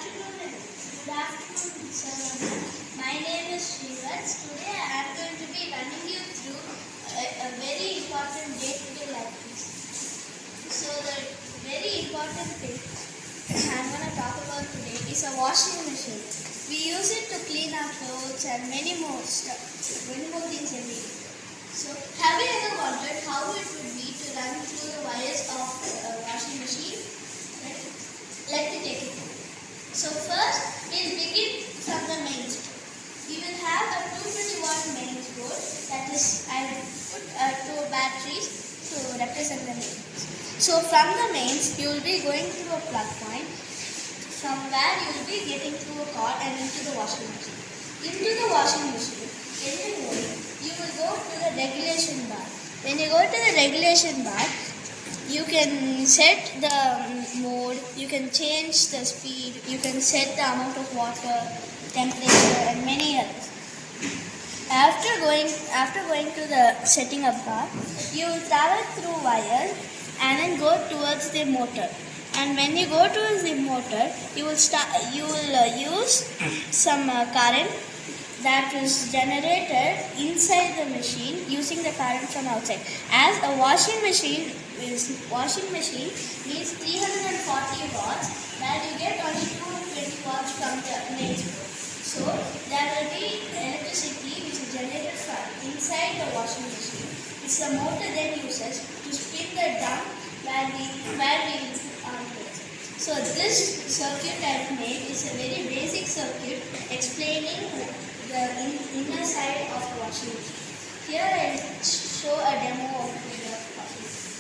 Good afternoon, sir. My name is Srivats. Today I am going to be running you through a very important day-to-day life. So the very important thing I'm going to talk about today is a washing machine. We use it to clean our clothes and many more things every day. So have you ever wondered how it would be to run through the wires of a washing machine? Let me take it. So first, we'll begin from the mains. We will have a 220-watt mains board, that is, I put two batteries to represent the mains. So from the mains, you will be going through a plug point, from where you will be getting through a cord and into the washing machine. Into the washing machine, when you go in, you will go to the regulation bar. When you go to the regulation bar, you can set the mode, you can change the speed, you can set the amount of water, temperature and many others. After going to the setting up bar, you will travel through wires and then go towards the motor. And when you go towards the motor, you will use some current that is generated inside the machine using the current from outside. As a washing machine needs 340 watts, where you get only 220 watts from the mains board. So there will be electricity which is generated from inside the washing machine, which the motor then uses to spin the drum where we will put our clothes. So this circuit I have made is a very basic circuit explaining the inner side of the washing machine. Here I will show a demo of the washing machine.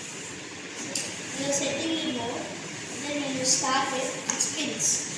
You are setting the mode, then when you start it, it spins.